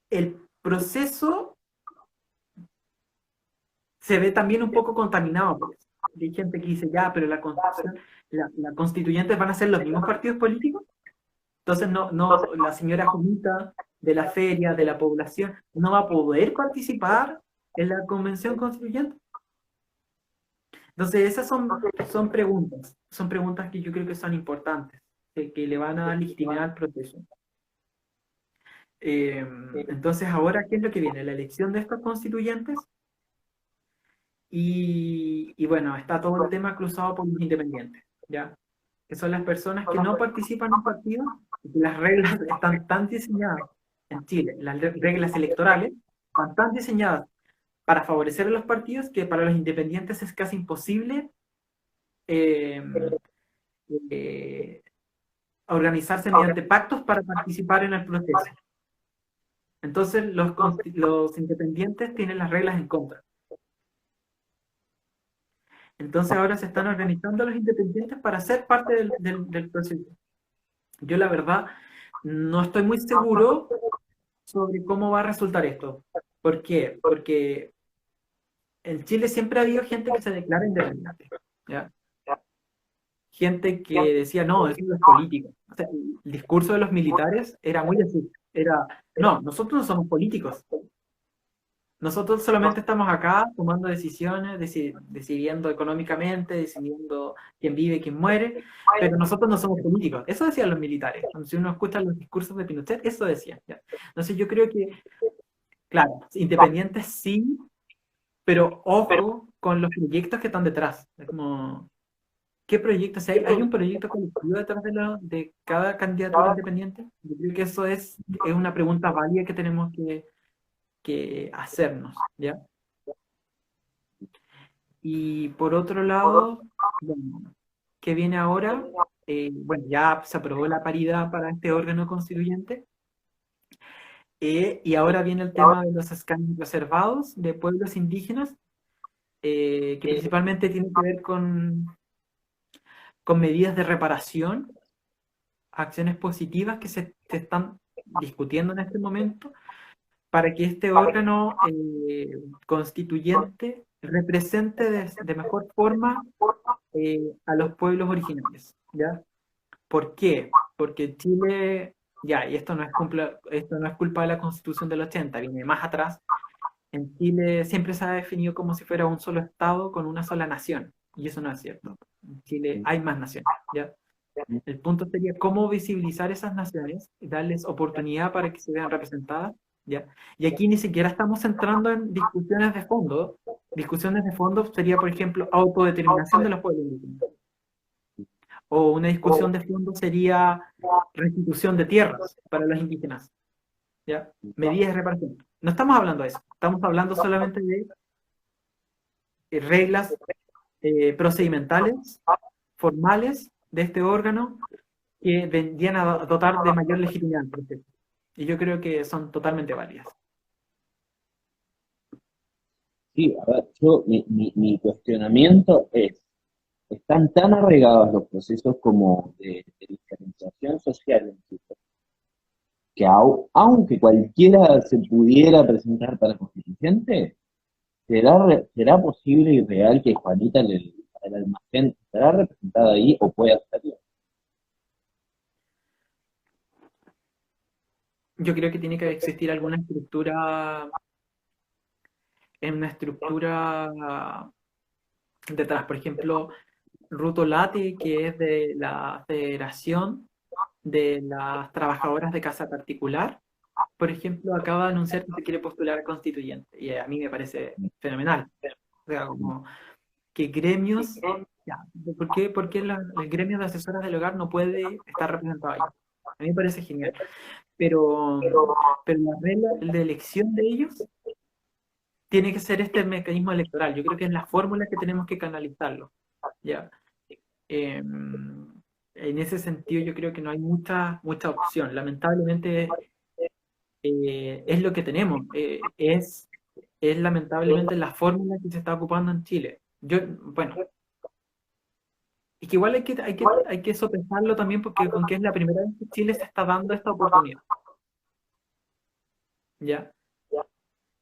el proceso se ve también un poco contaminado por eso. Hay gente que dice, ya, pero la Constitución, la constituyentes van a ser los mismos partidos políticos. Entonces, la señora Junita de la feria, de la población, no va a poder participar en la convención constituyente. Entonces, esas son preguntas que yo creo que son importantes, que le van a dar legitimidad al proceso. Entonces, ahora, ¿qué es lo que viene? La elección de estos constituyentes y bueno, está todo el tema cruzado por los independientes, ¿ya? Que son las personas que no participan en un partido y que las reglas están tan diseñadas en Chile, las reglas electorales están tan diseñadas para favorecer a los partidos que para los independientes es casi imposible eh, eh, organizarse mediante pactos para participar en el proceso. Entonces los independientes tienen las reglas en contra. Entonces ahora se están organizando los independientes para ser parte del proceso. Yo la verdad no estoy muy seguro sobre cómo va a resultar esto. ¿Por qué? Porque en Chile siempre ha habido gente que se declara independiente, ¿ya? Gente que decía, no, eso no es político. O sea, el discurso de los militares era muy así. Era, no, nosotros no somos políticos. Nosotros solamente estamos acá tomando decisiones, decidiendo económicamente, decidiendo quién vive, quién muere, pero nosotros no somos políticos. Eso decían los militares. Si uno escucha los discursos de Pinochet, eso decían, ¿ya? Entonces yo creo que, claro, independientes sí, pero ojo con los proyectos que están detrás. Es como, ¿qué proyectos? O sea, ¿hay un proyecto colectivo detrás de cada candidatura independiente? Yo creo que eso es una pregunta válida que tenemos que hacernos, ¿ya? Y por otro lado, bueno, ¿qué viene ahora? Bueno, ya se aprobó la paridad para este órgano constituyente, y ahora viene el tema de los escaños reservados de pueblos indígenas, que principalmente tiene que ver con medidas de reparación, acciones positivas que se están discutiendo en este momento, para que este órgano constituyente represente de mejor forma a los pueblos originarios, ¿ya? ¿Por qué? Porque Chile, ya, y esto no es culpa de la Constitución del 80, viene más atrás. En Chile siempre se ha definido como si fuera un solo Estado con una sola nación, y eso no es cierto. En Chile hay más naciones, ¿ya? El punto sería cómo visibilizar esas naciones y darles oportunidad para que se vean representadas, ¿ya? Y aquí ni siquiera estamos entrando en discusiones de fondo. Discusiones de fondo sería, por ejemplo, autodeterminación de los pueblos indígenas. O una discusión de fondo sería restitución de tierras para los indígenas, ¿ya? Medidas de reparación. No estamos hablando de eso. Estamos hablando solamente de reglas procedimentales, formales de este órgano que vendrían a dotar de mayor legitimidad al proceso. Y yo creo que son totalmente válidas. Sí, a ver, mi cuestionamiento es, están tan arraigados los procesos como de diferenciación social en sí, que aunque cualquiera se pudiera presentar para constituyente, ¿será posible y real que Juanita el almacén estará representada ahí o puede hacerlo? Yo creo que tiene que existir alguna estructura, en una estructura detrás. Por ejemplo, Ruto Lati, que es de la Federación de las Trabajadoras de Casa Particular, por ejemplo, acaba de anunciar que se quiere postular a constituyente. Y a mí me parece fenomenal. O sea, como que gremios, ya, ¿por qué el gremio de asesoras del hogar no puede estar representado ahí? A mí me parece genial. Pero, pero la regla de elección de ellos tiene que ser este mecanismo electoral. Yo creo que es la fórmula que tenemos que canalizarlo. ¿Ya? Eh, en ese sentido, yo creo que no hay mucha opción. Lamentablemente, es lo que tenemos. Es lamentablemente la fórmula que se está ocupando en Chile. Bueno, es que igual hay que sopesarlo también porque con que es la primera vez que Chile se está dando esta oportunidad. ¿Ya?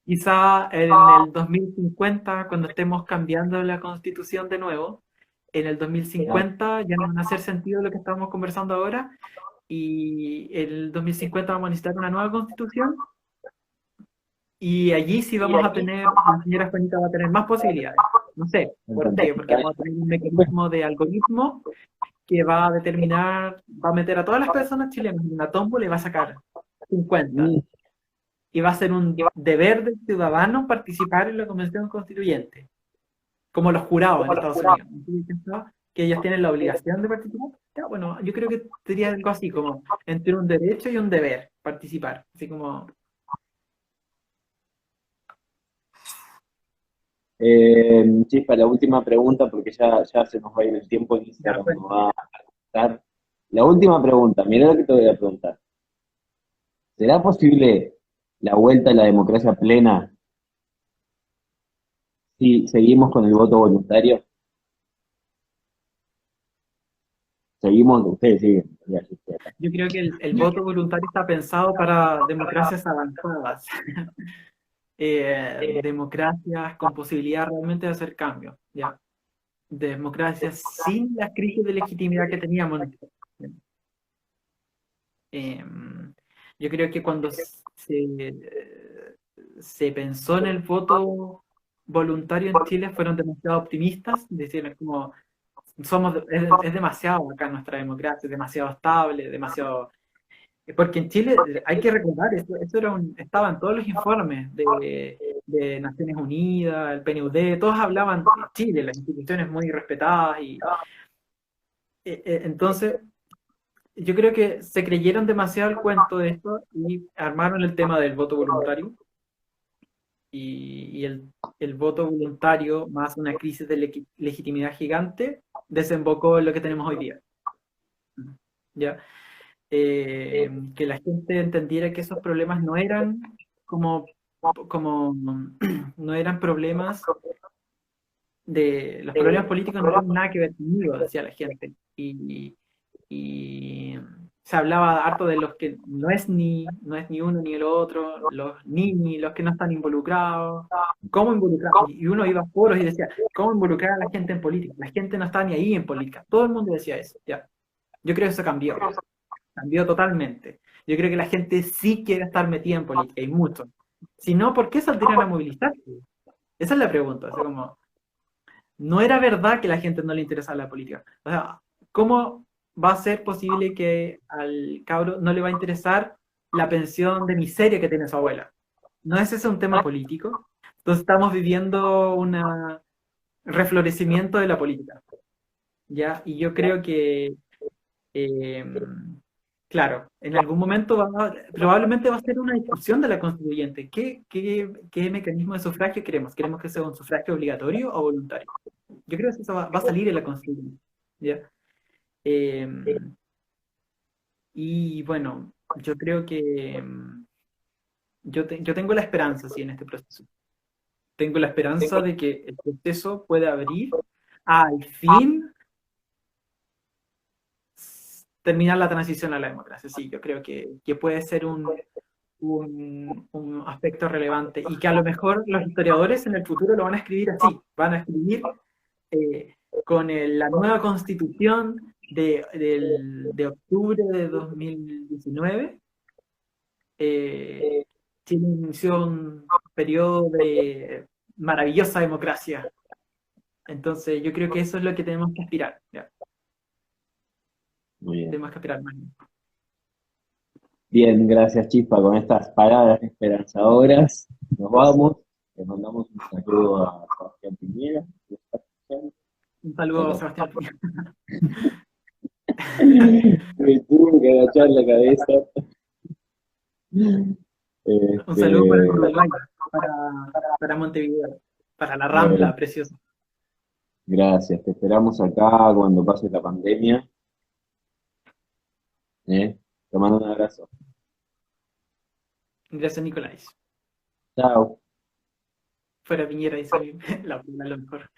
Quizá en el 2050, cuando estemos cambiando la constitución de nuevo, en el 2050 ya no van a hacer sentido lo que estamos conversando ahora y en el 2050 vamos a necesitar una nueva constitución y allí sí vamos a tener, la señora Juanita va a tener más posibilidades. No sé, ¿por qué? Porque vamos a tener un mecanismo de algoritmo que va a determinar, va a meter a todas las personas chilenas en una tómbola y va a sacar 50. Y va a ser un deber del ciudadano participar en la convención constituyente, como los jurados en Estados Unidos. Que ellos tienen la obligación de participar. Ya, bueno, yo creo que sería algo así, como entre un derecho y un deber participar. Así como, Chispa, la última pregunta, porque ya se nos va a ir el tiempo y ya, Instagram pues, nos va a dar. La última pregunta, mira lo que te voy a preguntar. ¿Será posible la vuelta a la democracia plena si seguimos con el voto voluntario? Seguimos, ustedes siguen. yo creo que el voto voluntario está pensado para democracias avanzadas, democracias con posibilidad realmente de hacer cambios, ¿ya? Democracias sin la crisis de legitimidad que teníamos. Eh, yo creo que cuando se pensó en el voto voluntario en Chile fueron demasiado optimistas, decían como es demasiado acá nuestra democracia, es demasiado estable, demasiado. Porque en Chile hay que recordar, eso estaba en todos los informes de Naciones Unidas, el PNUD, todos hablaban de Chile, las instituciones muy respetadas entonces yo creo que se creyeron demasiado el cuento de esto y armaron el tema del voto voluntario y el voto voluntario más una crisis de legitimidad gigante desembocó en lo que tenemos hoy día. ¿Ya? Que la gente entendiera que esos problemas no eran como no eran problemas los problemas políticos no tienen nada que ver conmigo, decía la gente. Y se hablaba harto de los que no es ni uno ni el otro, los ni los que no están involucrados. ¿Cómo involucrar? Y uno iba a foros y decía, ¿cómo involucrar a la gente en política? La gente no está ni ahí en política. Todo el mundo decía eso, ya. Yo creo que eso cambió totalmente. Yo creo que la gente sí quiere estar metida en política, y mucho. Si no, ¿por qué saldrían a movilizarse? Esa es la pregunta. O sea, como, no era verdad que a la gente no le interesaba la política. O sea, ¿cómo va a ser posible que al cabro no le va a interesar la pensión de miseria que tiene su abuela? ¿No es ese un tema político? Entonces estamos viviendo un reflorecimiento de la política, ¿ya? Y yo creo eh, claro, en algún momento probablemente va a ser una discusión de la constituyente. ¿Qué mecanismo de sufragio queremos? ¿Queremos que sea un sufragio obligatorio o voluntario? Yo creo que eso va a salir en la constituyente. ¿Ya? Eh, y bueno, yo creo que yo tengo la esperanza, sí, en este proceso. Tengo la esperanza de que el proceso puede abrir al fin terminar la transición a la democracia. Sí, yo creo que puede ser un aspecto relevante y que a lo mejor los historiadores en el futuro lo van a escribir así, van a escribir eh, con la nueva constitución de octubre de 2019. eh, Chile inició un periodo de maravillosa democracia. Entonces yo creo que eso es lo que tenemos que aspirar. ¿Ya? Muy bien. Tenemos que aspirar más. Bien, gracias Chispa, con estas palabras esperanzadoras nos vamos. Les mandamos un saludo a Sebastián Piñera, que está escuchando. Un saludo a Bueno, Sebastián Piñera. me tuve que agachar la cabeza. Un saludo para Este, Uruguay, para Montevideo, para la bueno, Rambla, preciosa. gracias, te esperamos acá cuando pase la pandemia. Te mando un abrazo. Gracias, Nicolás. Chao. Fuera Piñera, dice la lo mejor.